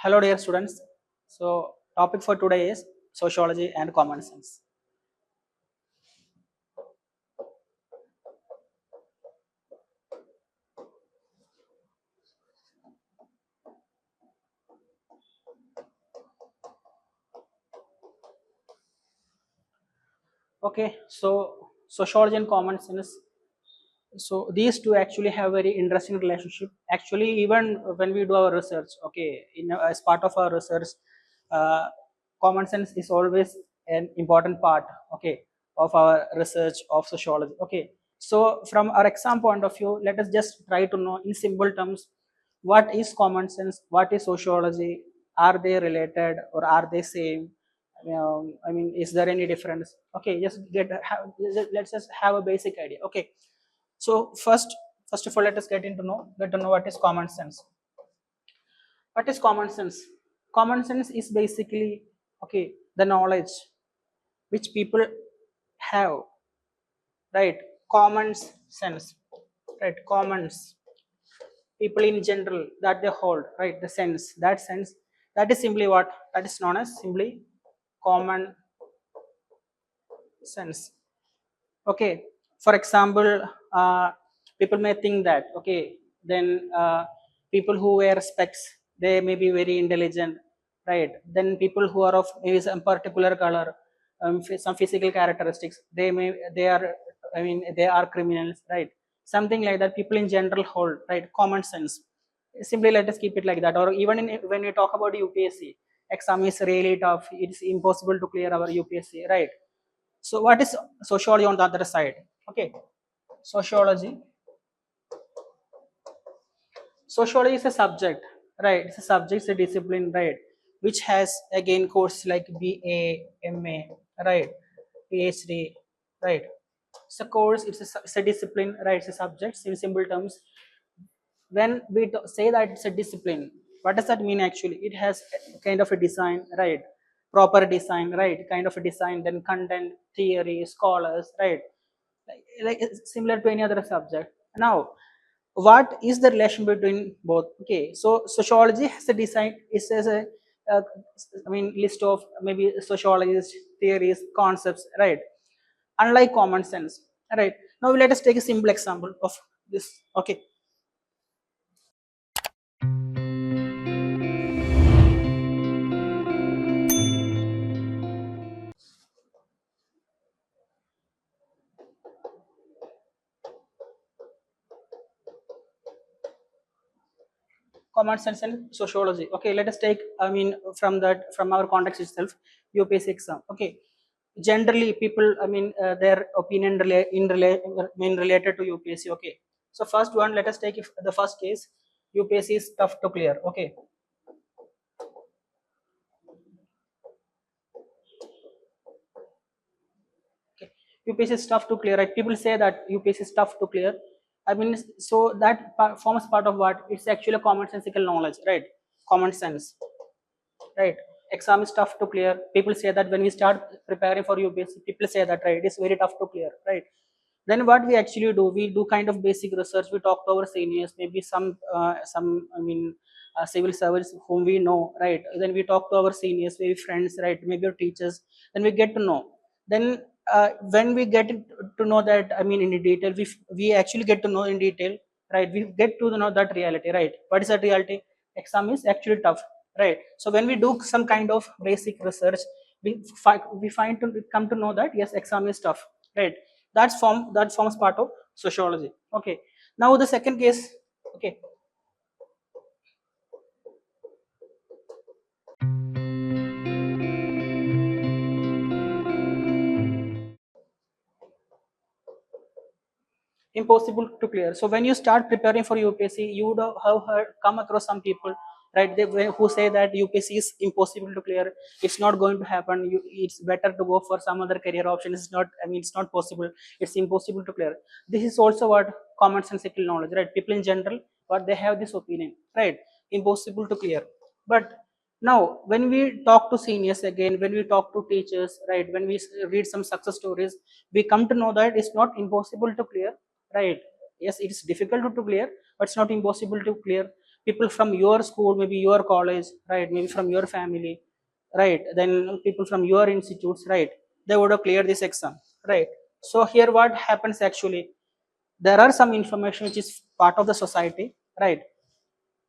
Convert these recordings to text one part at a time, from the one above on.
Hello dear students. So topic for today is sociology and common sense. Okay, so sociology and common sense. So these two actually have very interesting relationship. Actually, even when we do our research, okay, as part of our research, uh, common sense is always an important part, okay, of our research of sociology. Okay, so from our exam point of view, let us just try to know in simple terms what is common sense, what is sociology, are they related or are they same? I mean, is there any difference? Okay, let's just have a basic idea. Okay, so first of all, let us get to know what is common sense. What is common sense? Common sense is basically, okay, the knowledge which people have, right? Common sense, right? Commons, people in general that they hold, right? The sense that is simply what that is known as simply common sense. Okay, for example, people may think that, okay, then people who wear specs, they may be very intelligent, right? Then people who are of maybe some particular color, some physical characteristics, they are, I mean, they are criminals, right? Something like that. People in general hold, right, common sense. Simply let us keep it like that. Or even when we talk about UPSC exam, is really tough, it's impossible to clear our UPSC, right? So what is sociology on the other side? Okay, sociology. Sociology is a subject, right? It's a subject, it's a discipline, right? Which has again courses like BA, MA, right? PhD, right? It's a course, it's a discipline, right? It's a subject in simple terms. When we say that it's a discipline, what does that mean actually? It has a kind of a design, right? Proper design, right? Kind of a design, then content, theory, scholars, right? Like it's similar to any other subject. Now, what is the relation between both? Okay, so sociology has a design, it says a uh, I mean list of maybe sociologists, theories, concepts, right? Unlike common sense, right? Now let us take a simple example of this. Okay, common sense and sociology. Okay, let us take, I mean, from our context itself, UPSC exam. Okay, generally people, I mean, their opinion related to UPSC. Okay, so first one, let us take if the first case, UPSC is tough to clear. Okay, okay, UPSC is tough to clear, right? People say that UPSC is tough to clear. I mean, so that forms part of what? It's actually a commonsensical knowledge, right? Common sense, right? Exam is tough to clear. People say that when we start preparing for UPSC, people say that, right, it's very tough to clear, right? Then what we actually do, we do kind of basic research. We talk to our seniors, maybe some I mean, civil servants whom we know, right? Then we talk to our seniors, maybe friends, right? Maybe our teachers. Then we get to know. Then when we get to know that, I mean, in detail, we actually get to know in detail, right? We get to know that reality, right? What is that reality? Exam is actually tough, right? So when we do some kind of basic research, we find to come to know that yes, exam is tough, right? That forms part of sociology. Okay, now the second case. Okay, impossible to clear. So when you start preparing for UPSC, you would have come across some people, right? Who say that UPSC is impossible to clear. It's not going to happen. It's better to go for some other career option. It's not. I mean, it's not possible. It's impossible to clear. This is also what common sensical knowledge, right? People in general, what they have this opinion, right? Impossible to clear. But now, when we talk to seniors again, when we talk to teachers, right? When we read some success stories, we come to know that it's not impossible to clear, right? Yes, it's difficult to clear, but it's not impossible to clear. people from your school, maybe your college, right, maybe from your family, right, then people from your institutes, right, they would have cleared this exam, right. So here what happens actually, there are some information which is part of the society, right.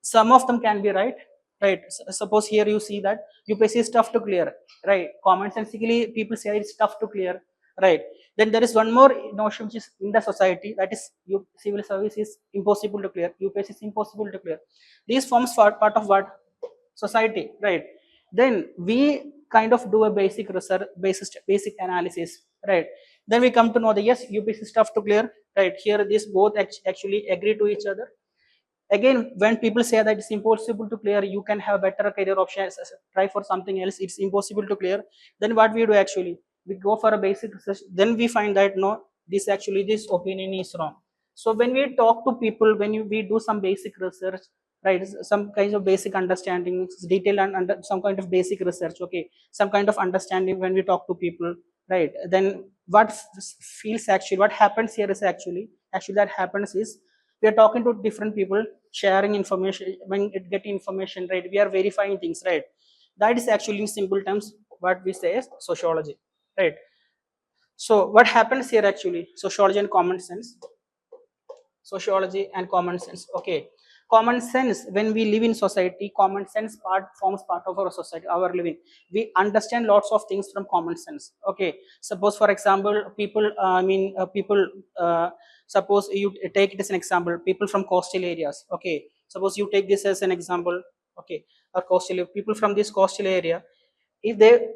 Some of them can be right, right. Suppose here you see that UPSC is tough to clear, right, common sensically people say it's tough to clear, right. Then there is one more notion which is in the society, that is civil service is impossible to clear, UPSC is impossible to clear. These forms part of what, society, right. Then we kind of do a basic research, basic analysis, right. Then we come to know that yes, UPSC is tough to clear, right. Here these both actually agree to each other. Again, when people say that it's impossible to clear, you can have better career options, try for something else, it's impossible to clear, then what we do actually, we go for a basic research, then we find that no, this opinion is wrong. So when we talk to people, when we do some basic research, right, some kinds of basic understanding, detail and some kind of basic research, okay, some kind of understanding, when we talk to people, right, then what feels actually, what happens here is actually that happens is, we are talking to different people, sharing information, when it get information, right, we are verifying things, right. That is actually in simple terms what we say is sociology, right. So what happens here actually, sociology and common sense, sociology and common sense, okay. Common sense, when we live in society, common sense forms part of our society, our living. We understand lots of things from common sense, okay. Suppose for example, people people suppose you take it as an example, people from coastal areas, okay. Suppose you take this as an example, okay, or coastal people from this coastal area, if they,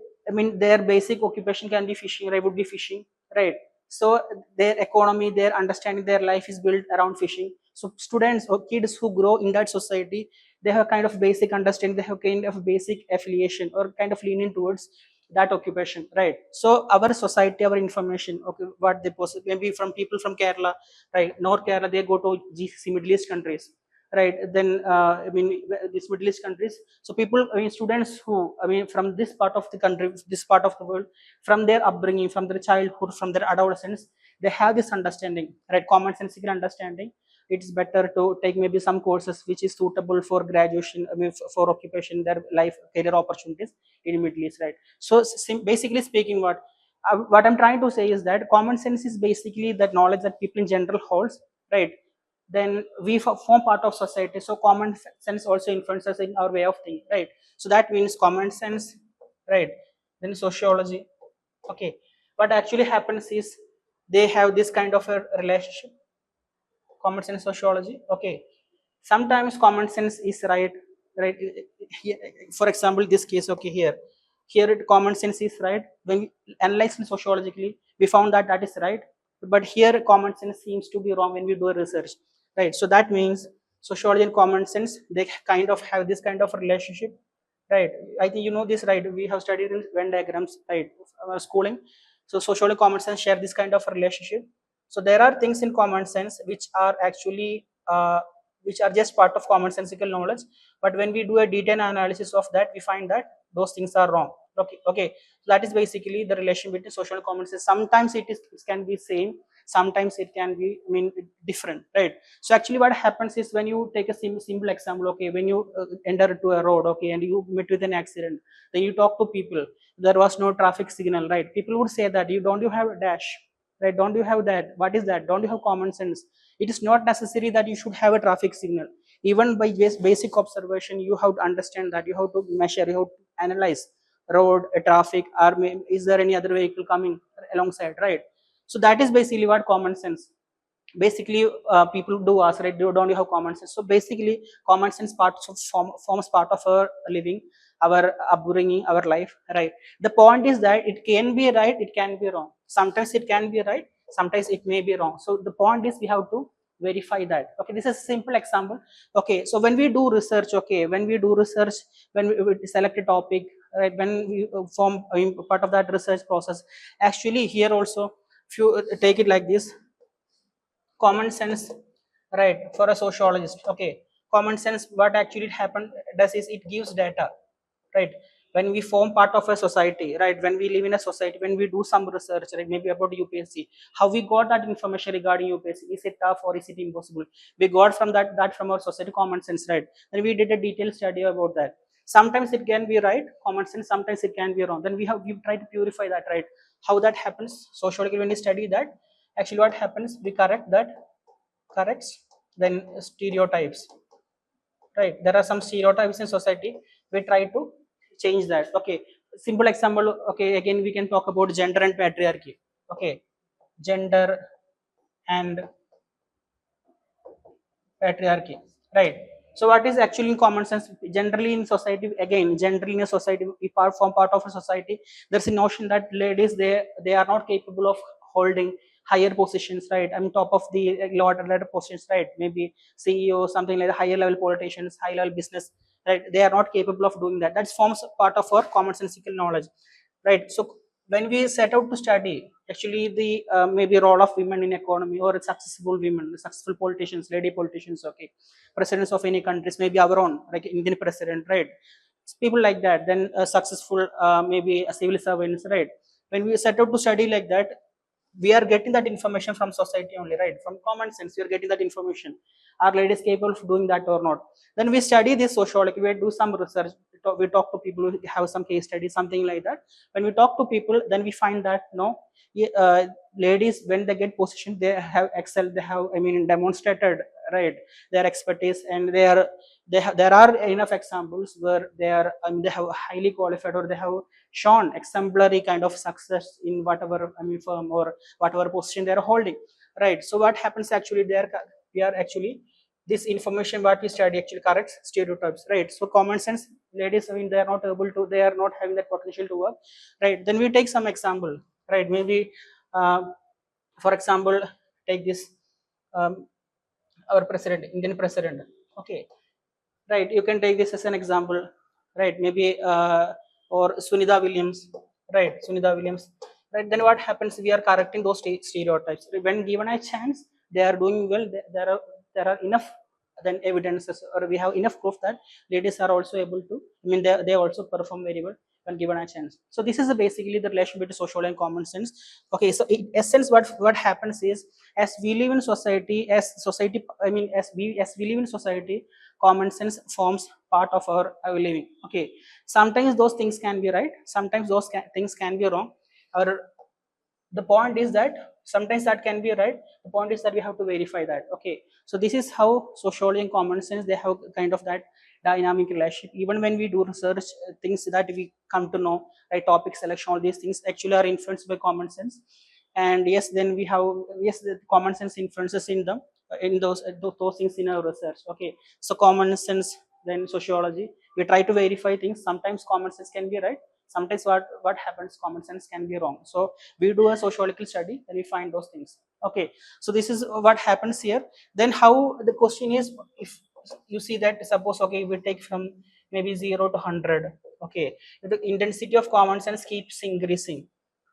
their basic occupation can be fishing, right, would be fishing, right. So their economy, their understanding, their life is built around fishing. So students or kids who grow in that society, they have kind of basic understanding, they have kind of basic affiliation or kind of leaning towards that occupation, right. So our society, our information, okay, what they possess, maybe from people from Kerala, right, North Kerala, they go to GCC, Middle East countries, right. Then these Middle East countries, so people, students who, from this part of the country, this part of the world, from their upbringing, from their childhood, from their adolescence, they have this understanding, right, common sensical understanding. It's better to take maybe some courses which is suitable for graduation, for occupation, their life career opportunities in Middle East, right. So basically speaking, what I'm trying to say is that common sense is basically that knowledge that people in general holds, right. Then we form part of society, so common sense also influences in our way of thinking, right. So that means common sense, right. Then sociology, okay. What actually happens is, they have this kind of a relationship, common sense, sociology, okay. Sometimes common sense is right, right. For example, this case, okay, here common sense is right, when we analyze it sociologically, we found that that is right, but here common sense seems to be wrong when we do a research, right. So that means sociology and common sense, they kind of have this kind of relationship, right. I think you know this, right, we have studied in Venn diagrams, right, our schooling. So sociology and common sense share this kind of relationship. So there are things in common sense which are actually which are just part of common sensical knowledge, but when we do a detailed analysis of that, we find that those things are wrong, okay, okay. So that is basically the relation between social and common sense. Sometimes it can be same, sometimes it can be, different, right. So actually what happens is, when you take a simple example, okay, when you enter to a road, okay, and you met with an accident, then you talk to people, there was no traffic signal, right. People would say that, you don't you have a dash, right, don't you have that, what is that, don't you have common sense. It is not necessary that you should have a traffic signal. Even by basic observation, you have to understand that, you have to measure, you have to analyze road, traffic, or is there any other vehicle coming alongside, right. So that is basically what common sense, basically people do ask, right, don't you have common sense. So basically common sense forms part of our living, our upbringing, our life, right. The point is that it can be right, it can be wrong, sometimes it can be right, sometimes it may be wrong. So the point is, we have to verify that, okay. This is a simple example, okay. So when we do research, okay, when we do research, when we select a topic, right, when we form part of that research process, actually here also, if you take it like this, common sense, right, for a sociologist, okay, common sense, what actually happen does is, it gives data, right. when we form part of a society, right, when we live in a society, when we do some research, right, maybe about UPSC, how we got that information regarding UPSC, is it tough or is it impossible, we got from that from our society common sense, right, then we did a detailed study about that. Sometimes it can be right common sense, sometimes it can be wrong, then we try to purify that, right, how that happens sociologically. When we study that, actually what happens, we correct that, corrects, then stereotypes, right, there are some stereotypes in society, we try to change that. Okay, simple example, okay, again we can talk about gender and patriarchy. Okay, gender and patriarchy, right, so what is actually in common sense, generally in society, again generally in a society, if are form part of a society, there's a notion that ladies, they are not capable of holding higher positions, right, I mean top of the ladder positions, right, maybe CEO, something like higher level politicians, high level business, right, they are not capable of doing that. That forms part of our commonsensical knowledge, right. So when we set out to study actually the maybe role of women in economy, or successful women, successful politicians, lady politicians, okay, presidents of any countries, maybe our own, like Indian president, right, people like that, then successful maybe civil servants, right, when we set out to study like that, we are getting that information from society only, right, from common sense we are getting that information, are ladies capable of doing that or not. Then we study this sociology, we do some research, we talk to people who have some case study, something like that. When we talk to people, then we find that no, ladies, when they get position, they have excelled, they have, I mean, demonstrated, right, their expertise, and there are enough examples where they are, I mean, they have highly qualified, or they have shown exemplary kind of success in whatever, I mean, firm or whatever position they are holding, right. So what happens actually there, we are actually, this information what we study actually corrects stereotypes, right. So common sense, ladies, I mean, they are not able to, they are not having that potential to work, right. Then we take some example, right, maybe uh, for example, take this, um, our president, Indian president, okay, right, you can take this as an example, right, maybe or Sunita Williams, right, Sunita Williams, right. Then what happens, we are correcting those stereotypes when given a chance, they are doing well, there are enough then evidences, or we have enough proof that ladies are also able to, I mean, they also perform very well when given a chance. So this is basically the relation between social and common sense. Okay, so in essence, what happens is, as we live in society, as society, I mean, as we live in society, common sense forms part of our living. Okay, sometimes those things can be right, sometimes those things can be wrong. Our The point is that sometimes that can be right, the point is that we have to verify that. Okay, so this is how sociology and common sense, they have kind of that dynamic relationship. Even when we do research, things that we come to know, right, topic selection, all these things actually are influenced by common sense. And yes, then we have, yes, the common sense influences in them, in those things in our research. Okay, so common sense, then sociology, we try to verify things. Sometimes common sense can be right, sometimes what happens, common sense can be wrong. So we do a sociological study, then we find those things. Okay, so this is what happens here. Then how the question is, if you see that, suppose, okay, we take from maybe 0 to 100, okay, if the intensity of common sense keeps increasing,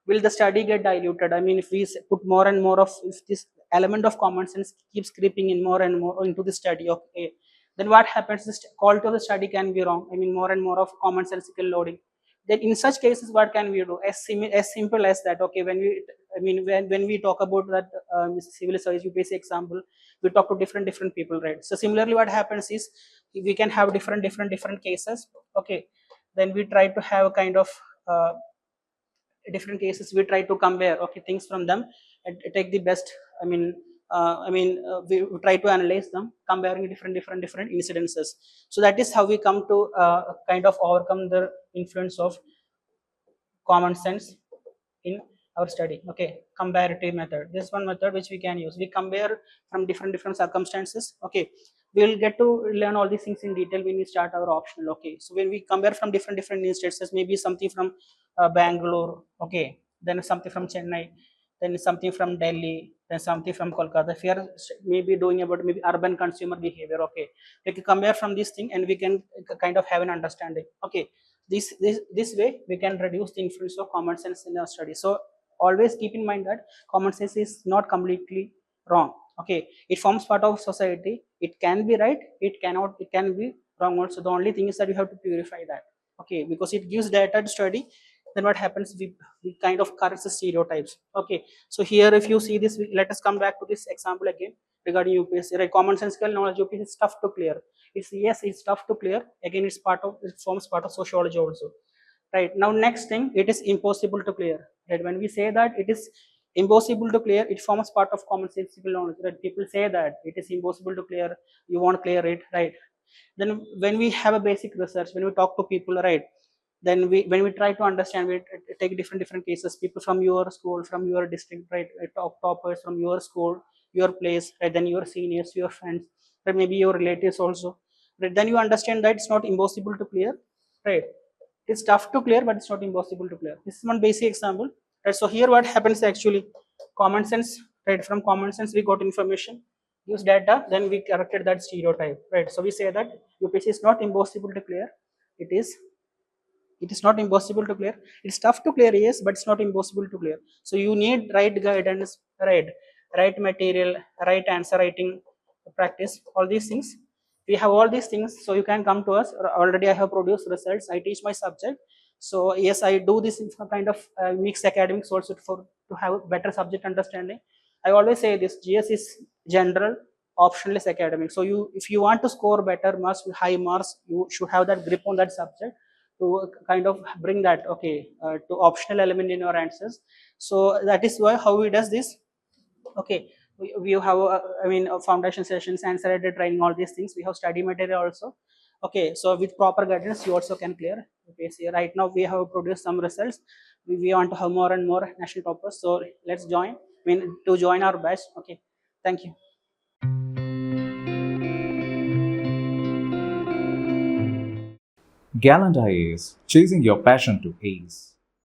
will the study get diluted? I mean, if we put more and more of, if this element of common sense keeps creeping in more and more into the study, okay, then what happens, the quality of the study can be wrong. I mean, more and more of common sensical loading. Then in such cases, what can we do? As simple as that. Okay, I mean, when we talk about that civil service UPSC example, we talk to different people, right? So similarly, what happens is, we can have different cases. Okay, then we try to have a kind of different cases, we try to compare, okay, things from them, and take the best, I mean, we try to analyze them, comparing different incidences. So that is how we come to kind of overcome the influence of common sense in our study. Okay, comparative method, this one method which we can use, we compare from different circumstances. Okay, we'll get to learn all these things in detail when we start our optional. Okay, so when we compare from different instances, maybe something from Bangalore, okay, then something from Chennai, then something from Delhi, then something from Kolkata. If we are maybe doing about maybe urban consumer behavior, okay, we can compare from this thing and we can kind of have an understanding. Okay, this way we can reduce the influence of common sense in our study. So always keep in mind that common sense is not completely wrong. Okay, it forms part of society, it can be right, it can be wrong also. The only thing is that you have to purify that. okay, because it gives data to study. Then what happens, we kind of correct the stereotypes. Okay, so here if you see this, let us come back to this example again regarding UPSC, right? Common sense knowledge UPSC is tough to clear. It's, yes, it's tough to clear. Again, it's part of, it forms part of sociology also, right? Now next thing, it is impossible to clear, right? When we say that it is impossible to clear, it forms part of common sense knowledge, right? People say that it is impossible to clear, you won't clear it, right? Then when we have a basic research, when we talk to people, right, then we, when we try to understand, we take different cases, people from your school, from your district, right, toppers from your school, your place, right, then your seniors, your friends, right, maybe your relatives also, right, then you understand that it's not impossible to clear, right? It's tough to clear, but it's not impossible to clear. This is one basic example, right? So here what happens actually, common sense, right? From common sense we got information, use data, then we corrected that stereotype, right? So we say that UPSC is not impossible to clear, it is, it is not impossible to clear. It's tough to clear, yes, but it's not impossible to clear. So you need right guidance, right material, right answer writing practice, all these things. We have all these things, so you can come to us. Already I have produced results. I teach my subject. So yes, I do this in some kind of mixed academics also for to have better subject understanding. I always say this: GS is general, optional is academic. So you, if you want to score better marks, high marks, you should have that grip on that subject to kind of bring that, okay, to optional element in your answers. So that is why how we does this. Okay, we have I mean foundation sessions, answer writing training, all these things. We have study material also. Okay, so with proper guidance you also can clear UPSC. Right now we have produced some results. We want to have more and more national toppers, so let's join, I mean to join our batch. Okay, thank you. Gallant IAS, chasing your passion to ace.